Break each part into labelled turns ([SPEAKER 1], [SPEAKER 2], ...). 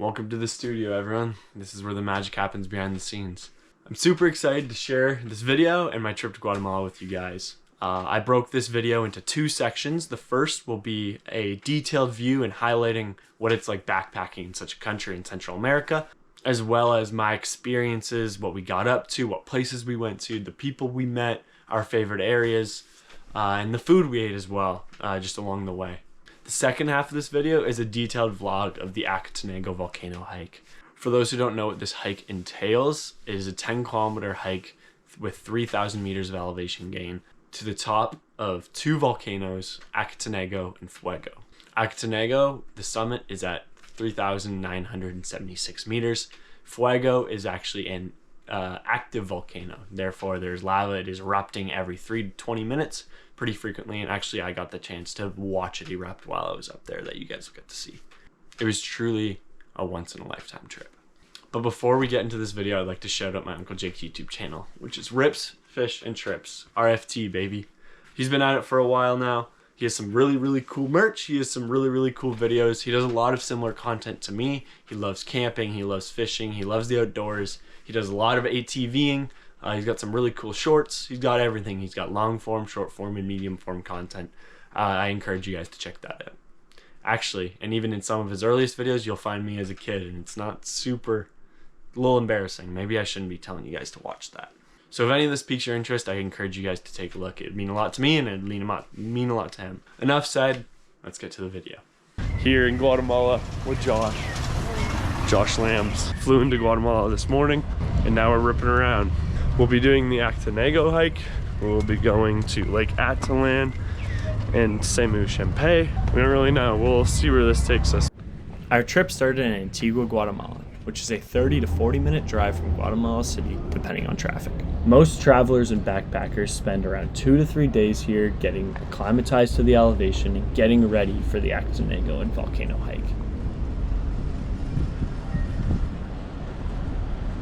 [SPEAKER 1] Welcome to the studio, everyone. This is where the magic happens behind the scenes. I'm super excited to share this video and my trip to Guatemala with you guys. I broke this video into two sections. The first will be a detailed view and highlighting what it's like backpacking in such a country in Central America, as well as my experiences, what we got up to, what places we went to, the people we met, our favorite areas, and the food we ate as well, just along the way. The second half of this video is a detailed vlog of the Acatenango volcano hike. For those who don't know what this hike entails, it is a 10-kilometer hike with 3,000 meters of elevation gain to the top of two volcanoes, Acatenango and Fuego. Acatenango, the summit, is at 3,976 meters. Fuego is actually an active volcano. Therefore, there's lava. It is erupting every 3 to 20 minutes pretty frequently. And actually, I got the chance to watch it erupt while I was up there that you guys will get to see. It was truly a once-in-a-lifetime trip. But before we get into this video, I'd like to shout out my Uncle Jake's YouTube channel, which is Rips, Fish, and Trips. RFT, baby. He's been at it for a while now. He has some really cool merch. He has some really cool videos. He does a lot of similar content to me. He loves camping. He loves fishing. He loves the outdoors. He does a lot of ATVing. He's got some really cool shorts. He's got everything. He's got long form, short form, and medium form content. I encourage you guys to check that out. Actually, and even in some of his earliest videos, you'll find me as a kid, and it's not a little embarrassing. Maybe I shouldn't be telling you guys to watch that. So if any of this piques your interest, I encourage you guys to take a look. It'd mean a lot to me, and it'd mean a lot to him. Enough said, let's get to the video. Here in Guatemala with Josh. Josh Lambs flew into Guatemala this morning, and now we're ripping around. We'll be doing the Acatenango hike. We'll be going to Lake Atitlán and Semuc Chempay. We don't really know. We'll see where this takes us.
[SPEAKER 2] Our trip started in Antigua, Guatemala, which is a 30 to 40 minute drive from Guatemala City, depending on traffic. Most travelers and backpackers spend around 2 to 3 days here getting acclimatized to the elevation and getting ready for the Acatenango and volcano hike.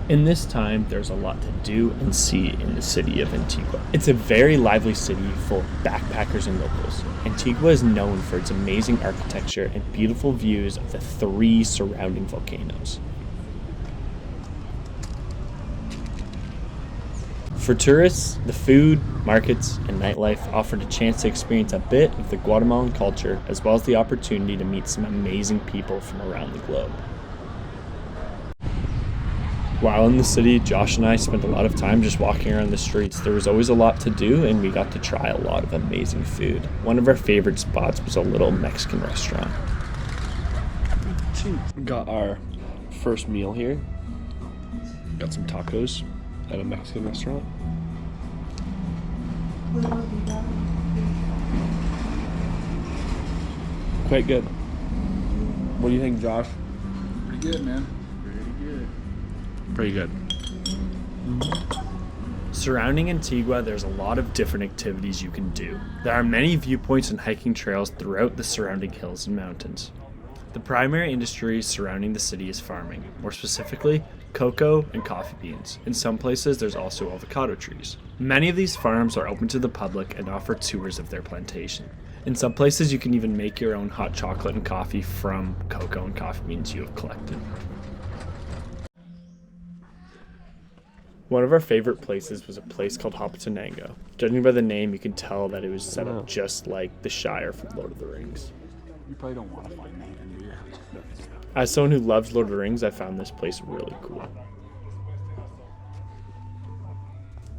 [SPEAKER 2] In this time, there's a lot to do and see in the city of Antigua. It's a very lively city full of backpackers and locals. Antigua is known for its amazing architecture and beautiful views of the 3 surrounding volcanoes. For tourists, the food, markets, and nightlife offered a chance to experience a bit of the Guatemalan culture, as well as the opportunity to meet some amazing people from around the globe. While in the city, Josh and I spent a lot of time just walking around the streets. There was always a lot to do, and we got to try a lot of amazing food. One of our favorite spots was a little Mexican restaurant.
[SPEAKER 1] Got our first meal here. Got some tacos at a Mexican restaurant. Quite good. What do you think, Josh?
[SPEAKER 3] Pretty good, man.
[SPEAKER 1] Pretty good.
[SPEAKER 2] Surrounding Antigua, there's a lot of different activities you can do. There are many viewpoints and hiking trails throughout the surrounding hills and mountains. The primary industry surrounding the city is farming, more specifically, cocoa and coffee beans. In some places, there's also avocado trees. Many of these farms are open to the public and offer tours of their plantation. In some places, you can even make your own hot chocolate and coffee from cocoa and coffee beans you have collected. One of our favorite places was a place called Acatenango. Judging by the name, you can tell that it was set up just like the Shire from Lord of the Rings.
[SPEAKER 3] You probably don't want to find that, do you?
[SPEAKER 2] As someone who loves Lord of the Rings, I found this place really cool.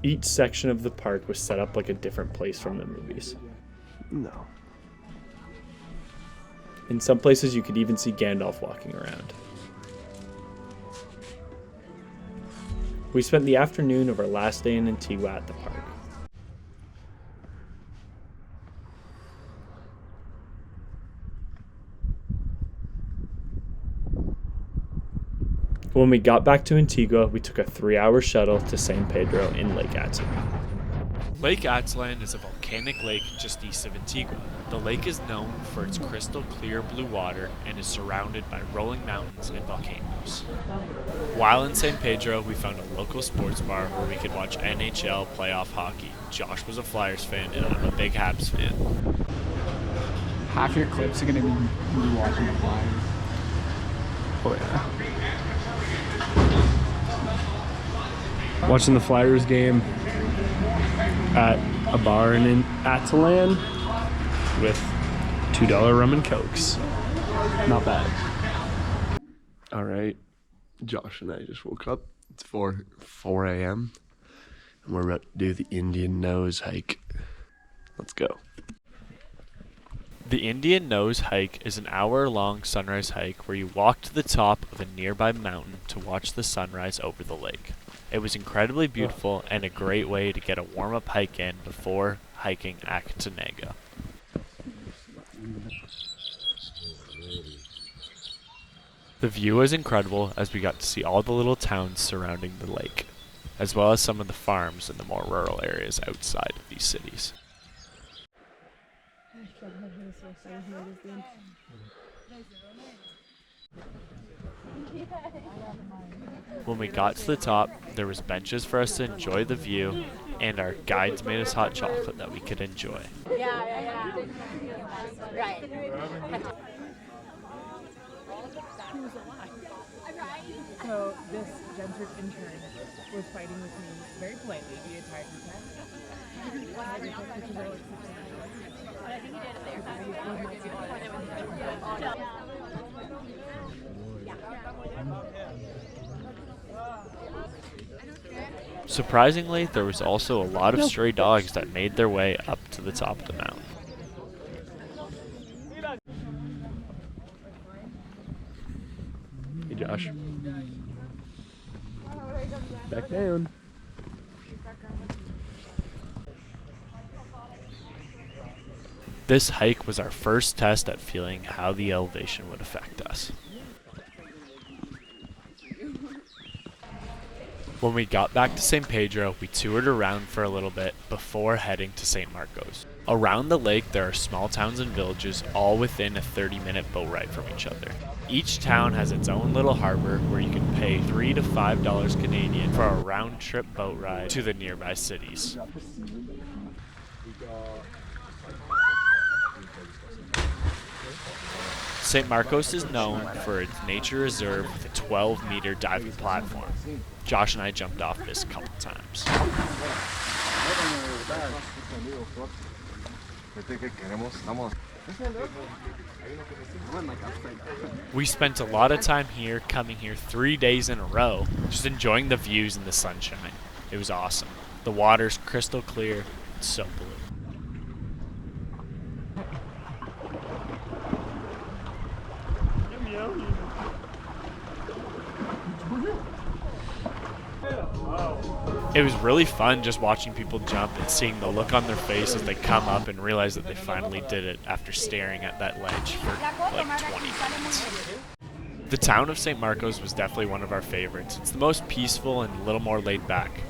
[SPEAKER 2] Each section of the park was set up like a different place from the movies.
[SPEAKER 1] No.
[SPEAKER 2] In some places, you could even see Gandalf walking around. We spent the afternoon of our last day in Antigua at the park. When we got back to Antigua, we took a 3-hour shuttle to San Pedro in Lake Atitlán.
[SPEAKER 4] Lake Atitlán is a volcanic lake just east of Antigua. The lake is known for its crystal clear blue water and is surrounded by rolling mountains and volcanoes. While in San Pedro, we found a local sports bar where we could watch NHL playoff hockey. Josh was a Flyers fan and I'm a big Habs fan.
[SPEAKER 3] Half your clips are going to be you watching the Flyers.
[SPEAKER 1] Oh yeah.
[SPEAKER 2] Watching the Flyers game at a bar in Atitlán with $2 rum and cokes. Not bad.
[SPEAKER 5] All right, Josh and I just woke up. It's 4 a.m. and we're about to do the Indian Nose hike. Let's go.
[SPEAKER 4] The Indian Nose hike is an hour-long sunrise hike where you walk to the top of a nearby mountain to watch the sunrise over the lake. It was incredibly beautiful and a great way to get a warm-up hike in before hiking Acatenango. The view was incredible as we got to see all the little towns surrounding the lake, as well as some of the farms in the more rural areas outside of these cities. When we got to the top, there was benches for us to enjoy the view, and our guides made us hot chocolate that we could enjoy.
[SPEAKER 6] Right.
[SPEAKER 7] So this gendered intern was fighting with me very politely the entire time.
[SPEAKER 4] Surprisingly, there was also a lot of stray dogs that made their way up to the top of the mountain.
[SPEAKER 5] Hey, Josh. Back down.
[SPEAKER 4] This hike was our first test at feeling how the elevation would affect us. When we got back to San Pedro, we toured around for a little bit before heading to St. Marcos. Around the lake, there are small towns and villages all within a 30-minute boat ride from each other. Each town has its own little harbor where you can pay $3 to $5 Canadian for a round-trip boat ride to the nearby cities. St. Marcos is known for its nature reserve with a 12-meter diving platform. Josh and I jumped off this a couple times. We spent a lot of time here, coming here 3 days in a row, just enjoying the views and the sunshine. It was awesome. The water's crystal clear, it's so blue. It was really fun just watching people jump and seeing the look on their face as they come up and realize that they finally did it after staring at that ledge for like 20 minutes. The town of St. Marcos was definitely one of our favorites. It's the most peaceful and a little more laid back.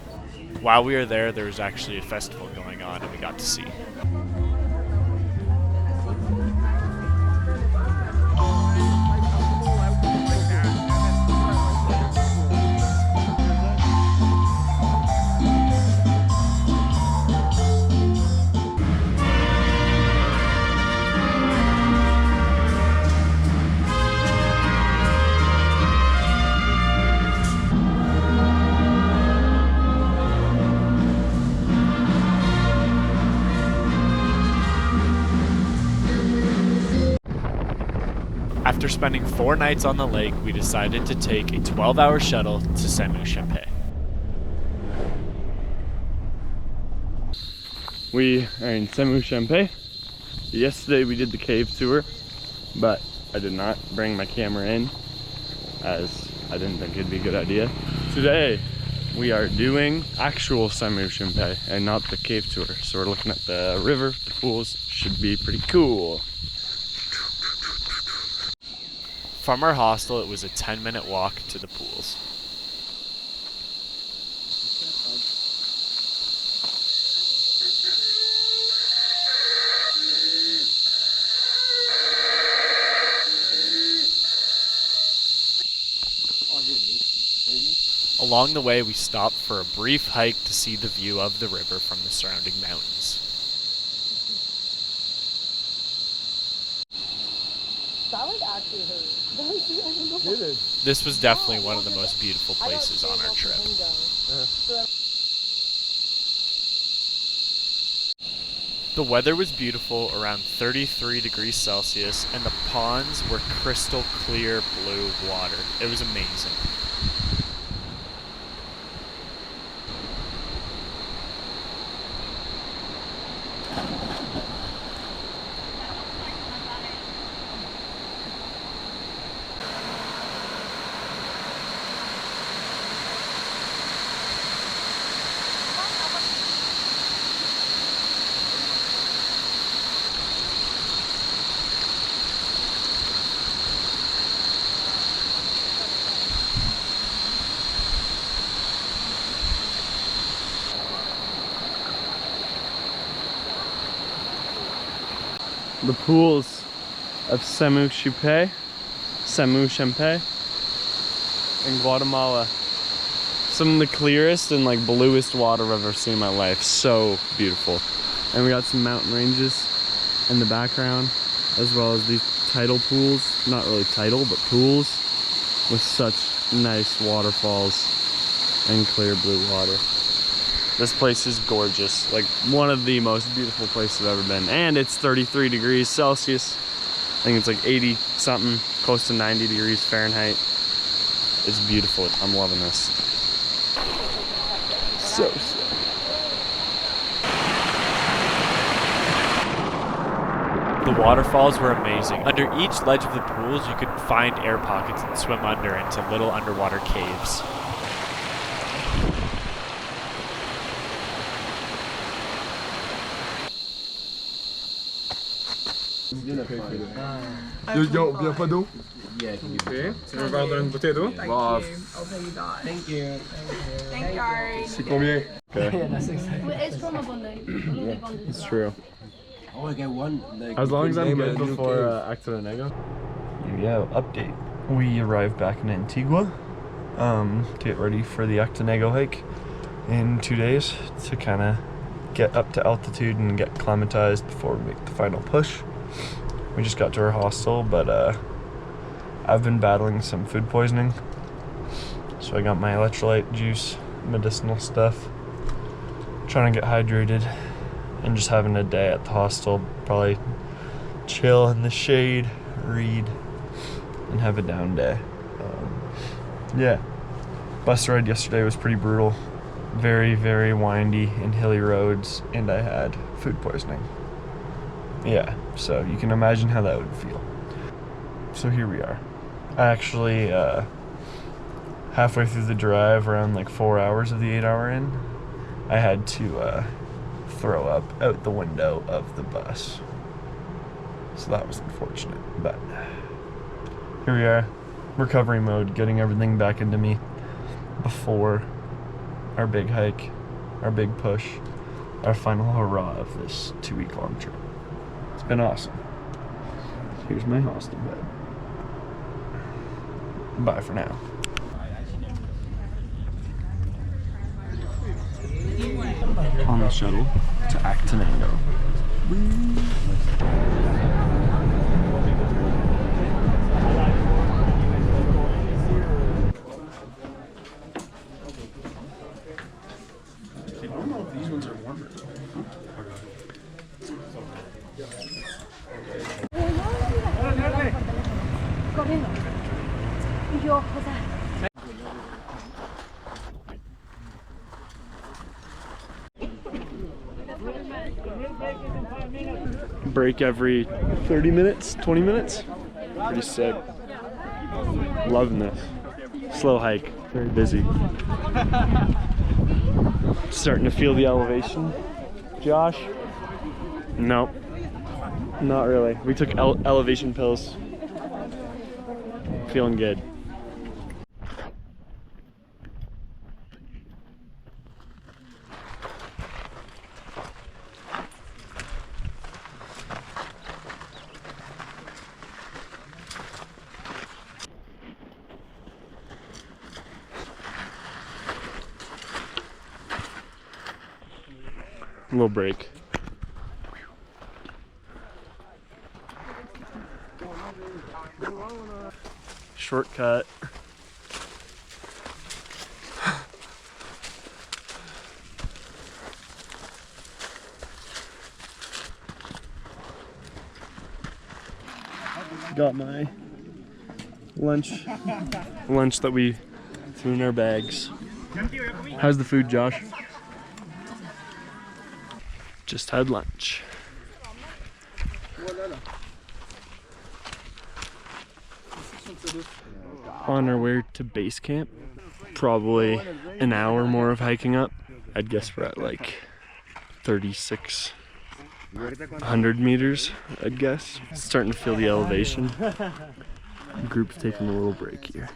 [SPEAKER 4] While we were there was actually a festival going on and we got to see. After spending 4 nights on the lake, we decided to take a 12-hour shuttle to Semuc Chempay.
[SPEAKER 5] We are in Semuc Chempay. Yesterday we did the cave tour, but I did not bring my camera in as I didn't think it'd be a good idea. Today we are doing actual Semuc Chempay and not the cave tour. So we're looking at the river, the pools, should be pretty cool.
[SPEAKER 4] From our hostel, it was a 10-minute walk to the pools. Along the way, we stopped for a brief hike to see the view of the river from the surrounding mountains.
[SPEAKER 7] That like actually hurt.
[SPEAKER 4] This was definitely one of the most beautiful places on our trip. The weather was beautiful, around 33 degrees Celsius, and the ponds were crystal clear blue water. It was amazing.
[SPEAKER 5] The pools of Semuc Chempay in Guatemala. Some of the clearest and like bluest water I've ever seen in my life. So beautiful. And we got some mountain ranges in the background, as well as these tidal pools. Not really tidal, but pools with such nice waterfalls and clear blue water. This place is gorgeous, like one of the most beautiful places I've ever been. And it's 33 degrees Celsius. I think it's like 80 something, close to 90 degrees Fahrenheit. It's beautiful, I'm loving this. So sick.
[SPEAKER 4] The waterfalls were amazing. Under each ledge of the pools, you could find air pockets and swim under into little underwater caves.
[SPEAKER 3] Yo, viens pas d'eau?
[SPEAKER 6] Tu veux un verre d'une bouteille d'eau?
[SPEAKER 3] Wow.
[SPEAKER 7] Thank you. Thank you, Ari.
[SPEAKER 3] C'est combien?
[SPEAKER 8] It's from a bundle.
[SPEAKER 5] It's true.
[SPEAKER 3] Oh, I got one.
[SPEAKER 5] As long as I'm good before Acatenango. Yeah, update. We arrived back in Antigua to get ready for the Acatenango hike in 2 days to kind of get up to altitude and get acclimatized before we make the final push. We just got to our hostel, but I've been battling some food poisoning. So I got my electrolyte juice, medicinal stuff, trying to get hydrated, and just having a day at the hostel. Probably chill in the shade, read, and have a down day. Yeah, bus ride yesterday was pretty brutal. Very, very windy and hilly roads, and I had food poisoning. Yeah, so you can imagine how that would feel. So here we are. I actually, halfway through the drive, around like 4 hours of the 8-hour in, I had to throw up out the window of the bus. So that was unfortunate, but here we are, recovery mode, getting everything back into me before our big hike, our big push, our final hurrah of this 2-week-long trip. It's been awesome. Here's my hostel bed. Bye for now. On the shuttle to Acatenango.
[SPEAKER 2] I don't know if these ones are warmer though.
[SPEAKER 8] Corriendo. Y yo, o sea.
[SPEAKER 5] Break every 30 minutes, 20 minutes. Pretty sick. Loving this. Slow hike, very busy. Starting to feel the elevation. Josh? Nope. Not really. We took elevation pills. Feeling good. A little break. Shortcut. got my lunch that we threw in our bags. How's the food, Josh? Just had lunch. On our way to base camp, probably an hour more of hiking up. I'd guess we're at like 3,600 meters, I'd guess. Starting to feel the elevation. The group's taking a little break here.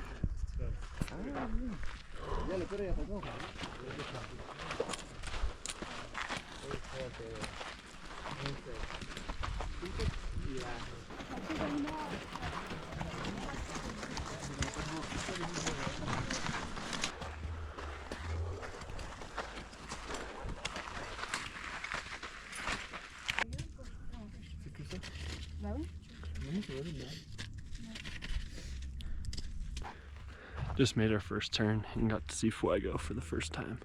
[SPEAKER 5] Just made our first turn and got to see Fuego for the first time.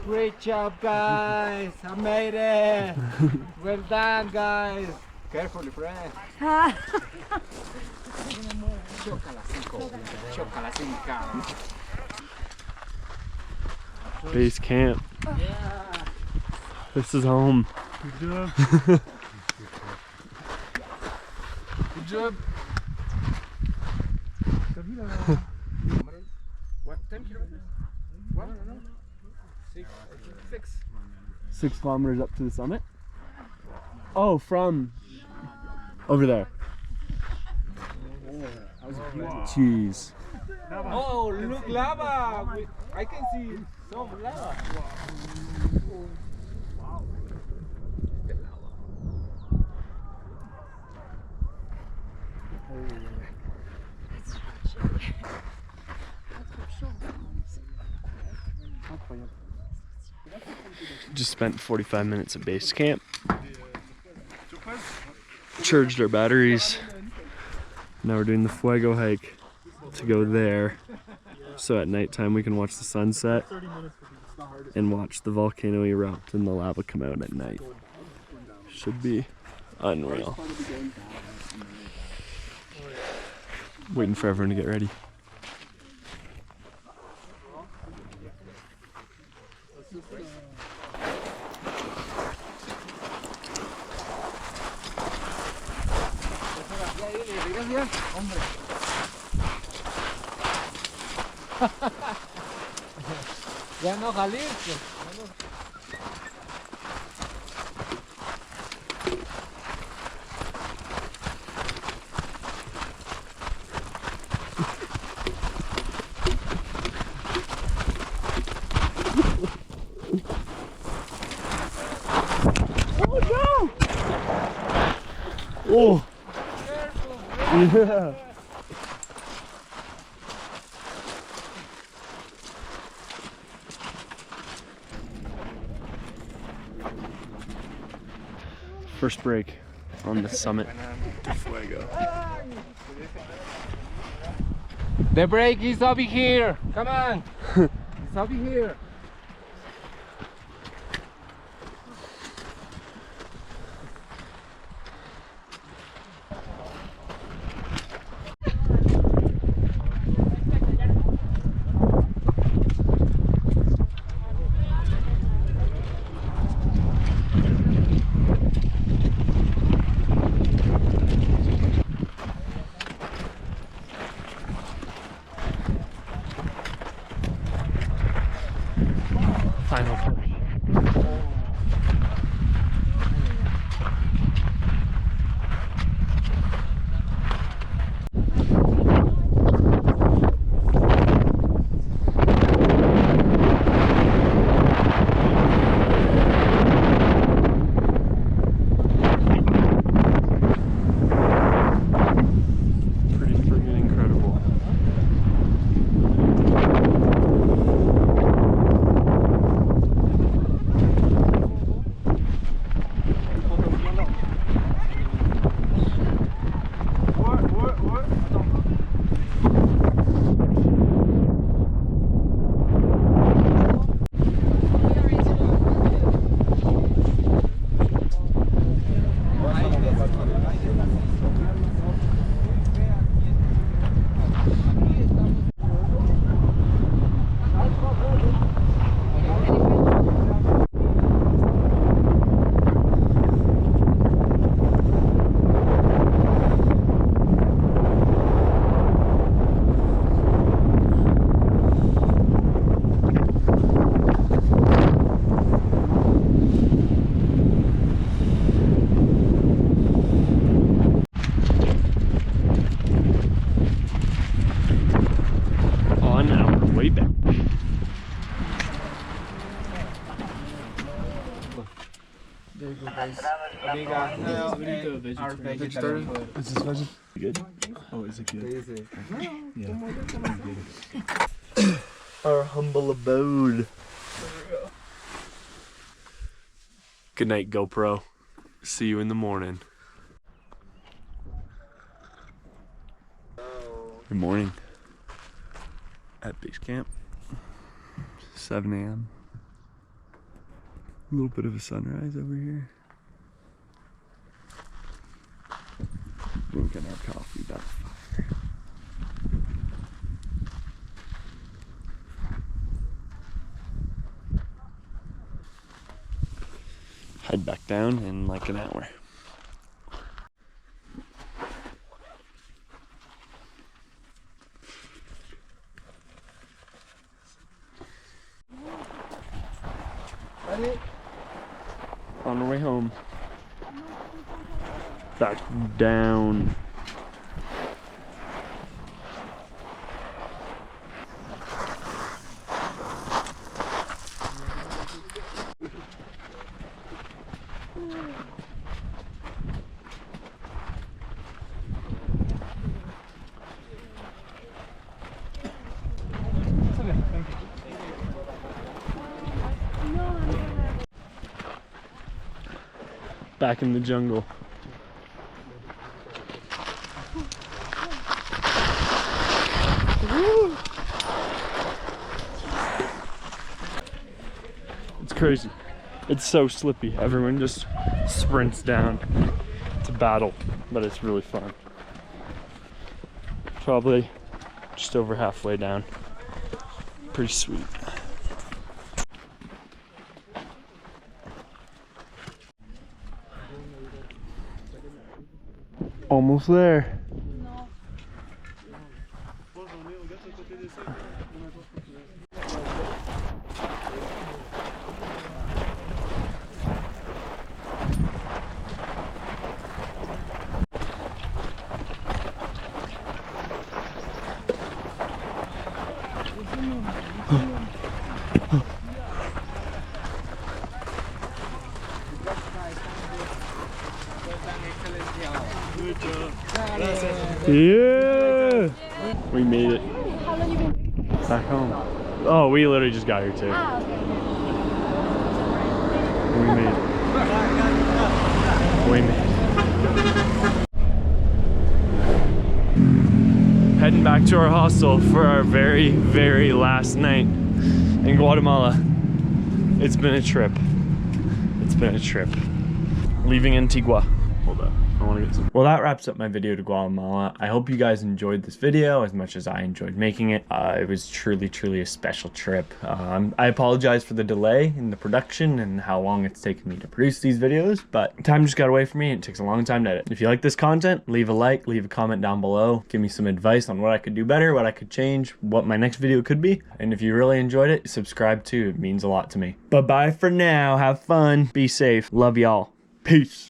[SPEAKER 3] Great job, guys! I made it! Well done, guys! Carefully, friend.
[SPEAKER 5] Base camp.
[SPEAKER 3] Yeah.
[SPEAKER 5] This is home.
[SPEAKER 3] Good job. Good job. What 10 kilometers? What? 6.
[SPEAKER 5] 6 kilometers up to the summit? Oh, from over there. Jeez.
[SPEAKER 3] Oh, look, lava! I can see some lava.
[SPEAKER 5] Just spent 45 minutes at base camp. Charged our batteries. Now we're doing the Fuego hike to go there. So at nighttime we can watch the sunset and watch the volcano erupt and the lava come out at night. Should be unreal. Waiting for everyone to get ready.
[SPEAKER 3] Ya no saliste.
[SPEAKER 5] Oh! Yeah! First break on the summit to Fuego.
[SPEAKER 3] The break is over here. Come on. It's over here.
[SPEAKER 5] Final push. Pretty friggin' incredible. Is this vegetarian? Good. Oh, is it good? Yeah. Our humble abode.
[SPEAKER 1] Good night, GoPro. See you in the morning.
[SPEAKER 5] Good morning. At base camp. 7 a.m. A little bit of a sunrise over here. Drinking our coffee by the fire. Head back down in like an hour. On our way home. Back down. Back in the jungle. It's crazy. It's so slippy. Everyone just sprints down. It's a battle, but it's really fun. Probably just over halfway down. Pretty sweet. Almost there. Yeah! We made it.
[SPEAKER 8] How long you been?
[SPEAKER 5] Back home. Oh, we literally just got here too.
[SPEAKER 8] Ah, okay.
[SPEAKER 5] We made it. We made it. Heading back to our hostel for our very, very last night in Guatemala. It's been a trip. It's been a trip. Leaving Antigua. Hold up. I want to get some. Well, that wraps up my video to Guatemala. I hope you guys enjoyed this video as much as I enjoyed making it. It was truly a special trip. I apologize for the delay in the production and how long it's taken me to produce these videos, but time just got away from me and it takes a long time to edit. If you like this content, leave a like, leave a comment down below. Give me some advice on what I could do better, what I could change, what my next video could be. And if you really enjoyed it, subscribe too. It means a lot to me. Bye-bye for now. Have fun. Be safe. Love y'all. Peace.